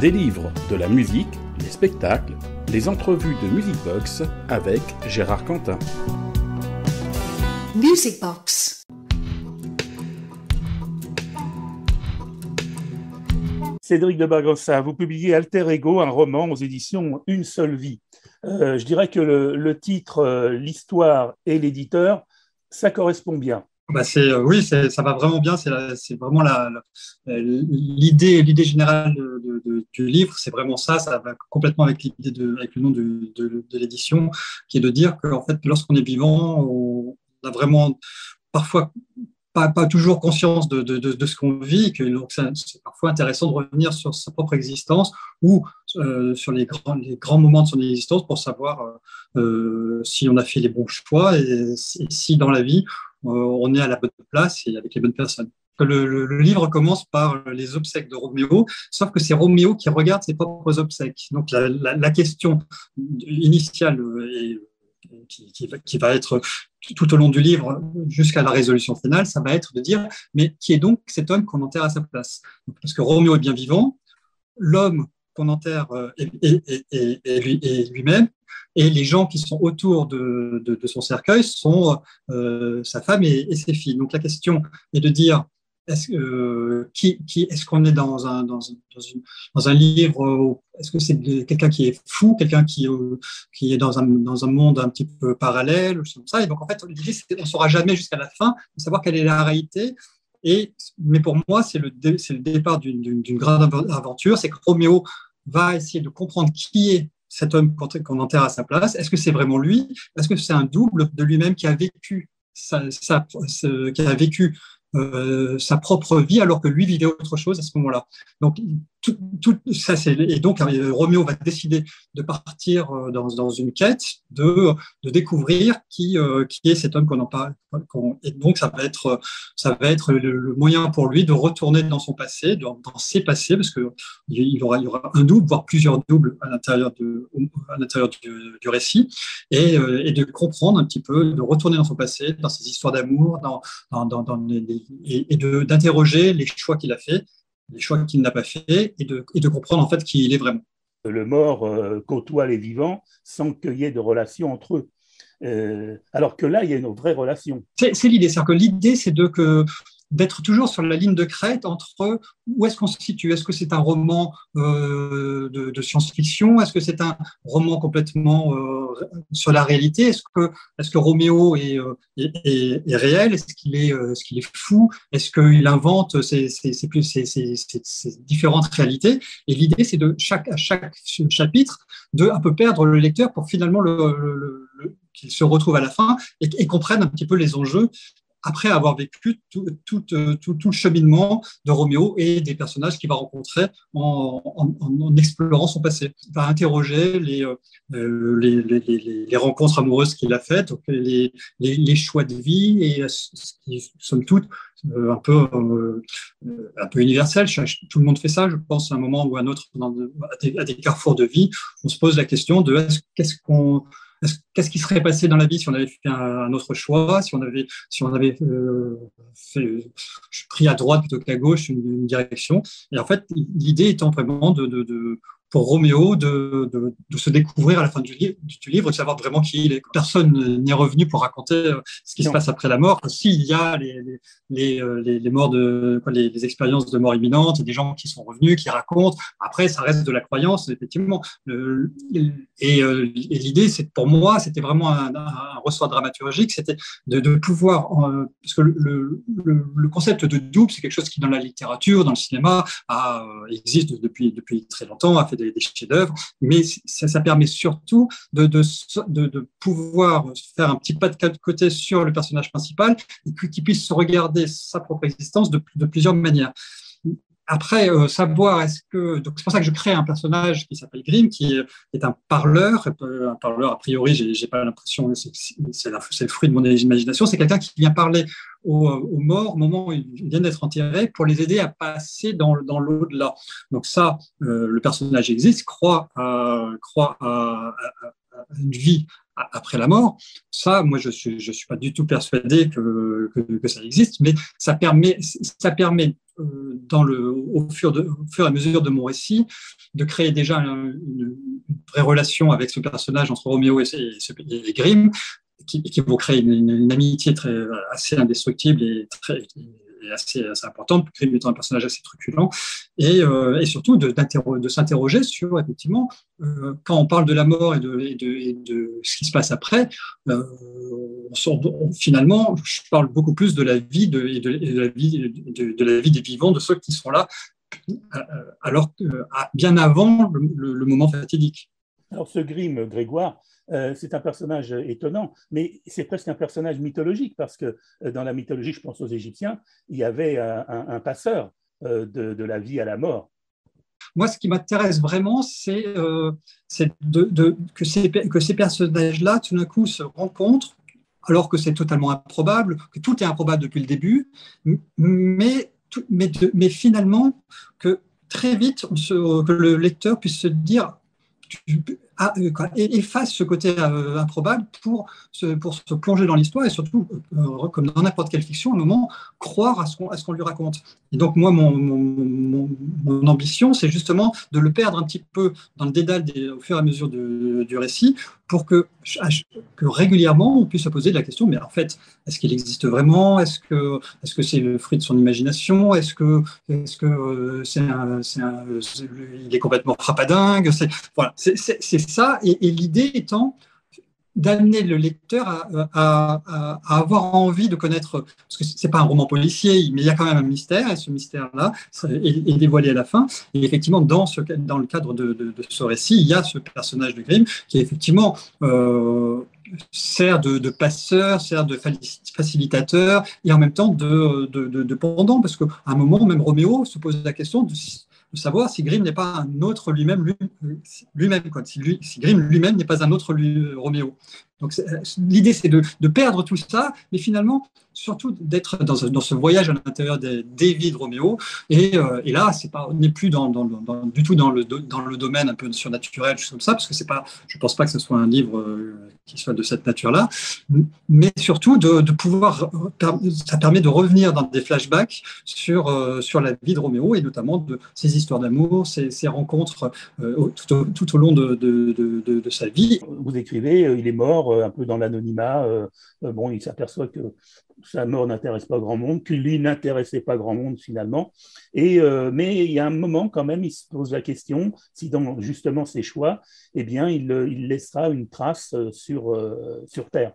Des livres, de la musique, des spectacles, les entrevues de Musicbox avec Gérard Quentin. Musicbox. Cédric de Bagossa, vous publiez Alter Ego, un roman aux éditions Une seule vie. Je dirais que le titre, l'histoire et l'éditeur, ça correspond bien. Oui, ça va vraiment bien. C'est vraiment l'idée générale du livre. C'est vraiment ça. Ça va complètement avec avec le nom de l'édition, qui est de dire qu'en fait, lorsqu'on est vivant, on a vraiment parfois pas toujours conscience de ce qu'on vit, que donc c'est parfois intéressant de revenir sur sa propre existence ou sur les grands moments de son existence pour savoir si on a fait les bons choix et si dans la vie on est à la bonne place et avec les bonnes personnes. Le livre commence par les obsèques de Roméo, sauf que c'est Roméo qui regarde ses propres obsèques. Donc la question initiale qui va être tout au long du livre jusqu'à la résolution finale, ça va être de dire mais qui est donc cet homme qu'on enterre à sa place? Parce que Roméo est bien vivant, l'homme qu'on enterre est lui-même, et les gens qui sont autour de son cercueil sont sa femme et ses filles. Donc la question est de dire est-ce qu'on est dans un livre, est-ce que c'est quelqu'un qui est fou, quelqu'un qui est dans un monde un petit peu parallèle, comme ça. Et donc en fait l'idée c'est qu'on ne saura jamais jusqu'à la fin de savoir quelle est la réalité. Mais pour moi c'est le départ d'une grande aventure, c'est que Roméo va essayer de comprendre qui est cet homme qu'on enterre à sa place. Est-ce que c'est vraiment lui? Est-ce que c'est un double de lui-même qui a vécu sa propre vie alors que lui vivait autre chose à ce moment-là? Donc tout ça, et donc Roméo va décider de partir dans une quête de découvrir qui est cet homme qu'on en parle. Et donc ça va être le moyen pour lui de retourner dans son passé, dans ses passés, parce que il y aura un double, voire plusieurs doubles à l'intérieur du récit, et de comprendre un petit peu, de retourner dans son passé, dans ses histoires d'amour, et d'interroger les choix qu'il a fait, les choix qu'il n'a pas fait, et de comprendre en fait qui il est vraiment. Le mort côtoie les vivants sans qu'il y ait de relation entre eux. Alors que là, il y a une vraie relation. C'est l'idée. C'est-à-dire que l'idée, c'est d'être toujours sur la ligne de crête entre où est-ce qu'on se situe. Est-ce que c'est un roman de science-fiction? Est-ce que c'est un roman complètement sur la réalité? Est-ce que Roméo est réel? Est-ce qu'il est fou? Est-ce qu'il invente ces différentes réalités? Et l'idée, c'est à chaque chapitre de un peu perdre le lecteur pour finalement qu'il se retrouve à la fin et comprenne un petit peu les enjeux après avoir vécu tout le cheminement de Roméo et des personnages qu'il va rencontrer en explorant son passé. Il va interroger les rencontres amoureuses qu'il a faites, donc les choix de vie, et somme toute un peu universel. Tout le monde fait ça, je pense, à un moment ou à un autre, à des carrefours de vie. On se pose la question de qu'est-ce qui serait passé dans la vie si on avait fait un autre choix, si on avait pris à droite plutôt qu'à gauche une direction. Et en fait, l'idée étant vraiment pour Roméo de se découvrir à la fin du livre, de savoir vraiment qui il est. Personne n'est revenu pour raconter ce qui se passe après la mort. S'il y a les morts les expériences de mort imminente, et des gens qui sont revenus, qui racontent. Après, ça reste de la croyance, effectivement. Et l'idée, pour moi, c'était vraiment un ressort dramaturgique, c'était de pouvoir, parce que le concept de double, c'est quelque chose qui, dans la littérature, dans le cinéma, existe depuis très longtemps, a fait des chefs-d'œuvre, mais ça permet surtout de pouvoir faire un petit pas de côté sur le personnage principal et qu'il puisse se regarder sa propre existence de plusieurs manières. Après, savoir donc c'est pour ça que je crée un personnage qui s'appelle Grimm, qui est un parleur. Un parleur, a priori, j'ai pas l'impression, c'est le fruit de mon imagination. C'est quelqu'un qui vient parler aux morts au moment où ils viennent d'être enterrés pour les aider à passer dans l'au-delà. Donc ça, le personnage existe, croit à une vie après la mort. Ça, moi, je suis pas du tout persuadé que ça existe, mais ça permet au fur et à mesure de mon récit, de créer déjà une vraie relation avec ce personnage entre Roméo et Grimm, qui vont créer une amitié assez indestructible et assez importante, Grimm étant un personnage assez truculent, et surtout de s'interroger sur, effectivement, quand on parle de la mort et de ce qui se passe après, finalement, je parle beaucoup plus de la vie, de la vie des vivants, de ceux qui sont là, alors bien avant le moment fatidique. Alors, ce Grimm, Grégoire, c'est un personnage étonnant, mais c'est presque un personnage mythologique, parce que dans la mythologie, je pense aux Égyptiens, il y avait un passeur de la vie à la mort. Moi, ce qui m'intéresse vraiment, c'est que ces personnages-là, tout d'un coup, se rencontrent, alors que c'est totalement improbable, que tout est improbable depuis le début, mais finalement, que très vite, que le lecteur puisse se dire, efface ce côté improbable pour se plonger dans l'histoire et surtout, comme dans n'importe quelle fiction, à un moment, croire à ce qu'on lui raconte. Et donc, moi, mon ambition, c'est justement de le perdre un petit peu dans le dédale au fur et à mesure du récit, pour que régulièrement, on puisse se poser la question, mais en fait, est-ce qu'il existe vraiment? Est-ce que c'est le fruit de son imagination? Est-ce que il est complètement frappadingue? Voilà, c'est ça, et l'idée étant d'amener le lecteur à avoir envie de connaître, parce que c'est pas un roman policier, mais il y a quand même un mystère, et ce mystère-là est dévoilé à la fin. Et effectivement, dans le cadre de ce récit, il y a ce personnage de Grimm qui effectivement sert de passeur, sert de facilitateur, et en même temps de pendant, parce qu'à un moment, même Roméo se pose la question de savoir si Grimm n'est pas un autre lui-même, si Grimm lui-même n'est pas un autre Roméo. Donc l'idée, c'est de perdre tout ça, mais finalement, surtout d'être dans ce voyage à l'intérieur des vies de Roméo. Et là, on n'est plus du tout dans le domaine un peu surnaturel, comme ça, parce que je ne pense pas que ce soit un livre qui soit de cette nature-là, mais surtout de pouvoir, ça permet de revenir dans des flashbacks sur la vie de Roméo, et notamment de ses histoires d'amour, ses rencontres tout au long de sa vie. Vous écrivez, il est mort un peu dans l'anonymat. Bon, il s'aperçoit que sa mort n'intéresse pas grand monde, que lui n'intéressait pas grand monde finalement. Mais il y a un moment quand même, il se pose la question si dans justement ses choix, eh bien, il laissera une trace sur Terre.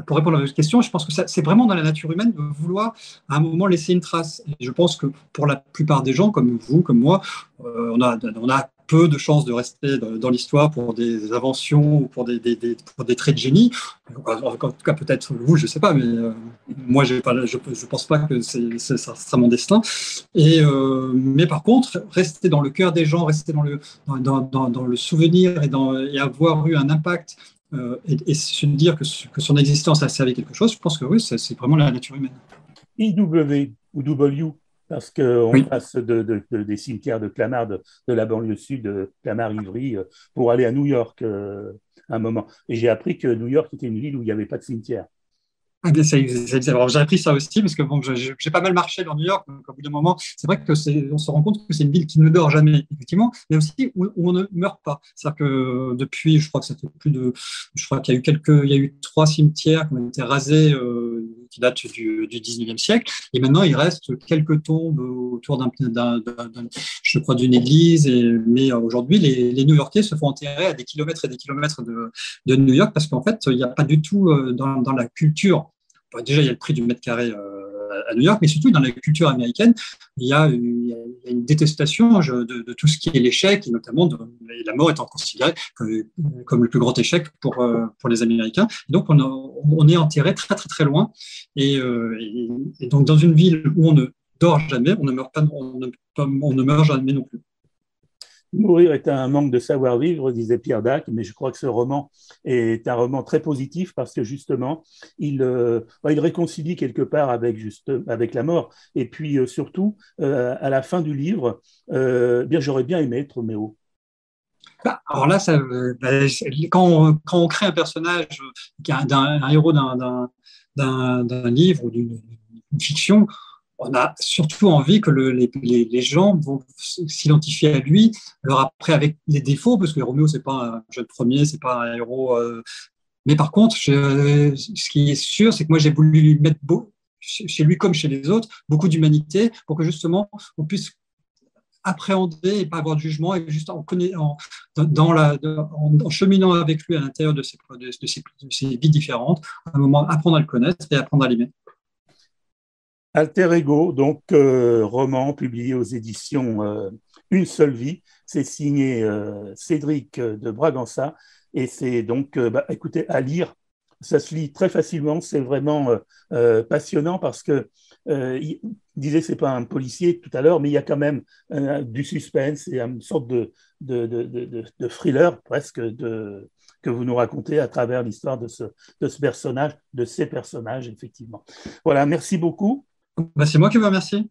Pour répondre à votre question, je pense que c'est vraiment dans la nature humaine de vouloir à un moment laisser une trace. Et je pense que pour la plupart des gens, comme vous, comme moi, on a peu de chances de rester dans l'histoire pour des inventions ou pour des traits de génie. En tout cas, peut-être vous, je ne sais pas, mais moi, je ne pense pas que ça sera mon destin. Mais par contre, rester dans le cœur des gens, rester dans le souvenir et avoir eu un impact, et se dire que son existence a servi quelque chose, je pense que oui, c'est vraiment la nature humaine. IW ou W, parce qu'on Oui. passe des cimetières de Clamart, de la banlieue sud, de Clamart-Ivry, pour aller à New York un moment. Et j'ai appris que New York était une ville où il n'y avait pas de cimetière. Alors, j'ai appris ça aussi, parce que bon, j'ai pas mal marché dans New York, donc au bout d'un moment, c'est vrai qu'on se rend compte que c'est une ville qui ne dort jamais, effectivement, mais aussi où on ne meurt pas. C'est-à-dire que depuis, je crois que ça fait je crois qu'il y a eu 3 cimetières qui ont été rasés, qui datent du 19e siècle, et maintenant il reste quelques tombes autour je crois, d'une église, mais aujourd'hui, les New-Yorkais se font enterrer à des kilomètres et des kilomètres de New York, parce qu'en fait, il n'y a pas du tout dans la culture. Déjà, il y a le prix du mètre carré à New York, mais surtout dans la culture américaine, il y a une détestation de tout ce qui est l'échec, et notamment la mort étant considérée comme le plus grand échec pour les Américains. Et donc, on est enterré très, très, très loin. Et donc, dans une ville où on ne dort jamais, on ne meurt pas, on ne meurt jamais non plus. Mourir est un manque de savoir-vivre, disait Pierre Dac, mais je crois que ce roman est un roman très positif parce que justement, il réconcilie quelque part avec la mort. Et puis surtout, à la fin du livre, bien, j'aurais bien aimé être Roméo. Alors là, quand on crée un personnage, un héros d'un livre ou d'une fiction, on a surtout envie que les gens vont s'identifier à lui. Alors après, avec les défauts, parce que Roméo, c'est pas un jeune premier, c'est pas un héros. Mais par contre, ce qui est sûr, c'est que moi, j'ai voulu lui mettre chez lui comme chez les autres, beaucoup d'humanité pour que justement on puisse appréhender et pas avoir de jugement et juste en cheminant avec lui à l'intérieur de ces vies différentes, à un moment apprendre à le connaître et apprendre à l'aimer. Alter Ego, donc roman publié aux éditions Une seule vie. C'est signé Cédric de Bragança et c'est donc, écoutez, à lire. Ça se lit très facilement, c'est vraiment passionnant parce que il disait c'est pas un policier tout à l'heure, mais il y a quand même du suspense et une sorte de thriller presque que vous nous racontez à travers l'histoire de ce personnage, de ces personnages, effectivement. Voilà, merci beaucoup. C'est moi qui vous remercie.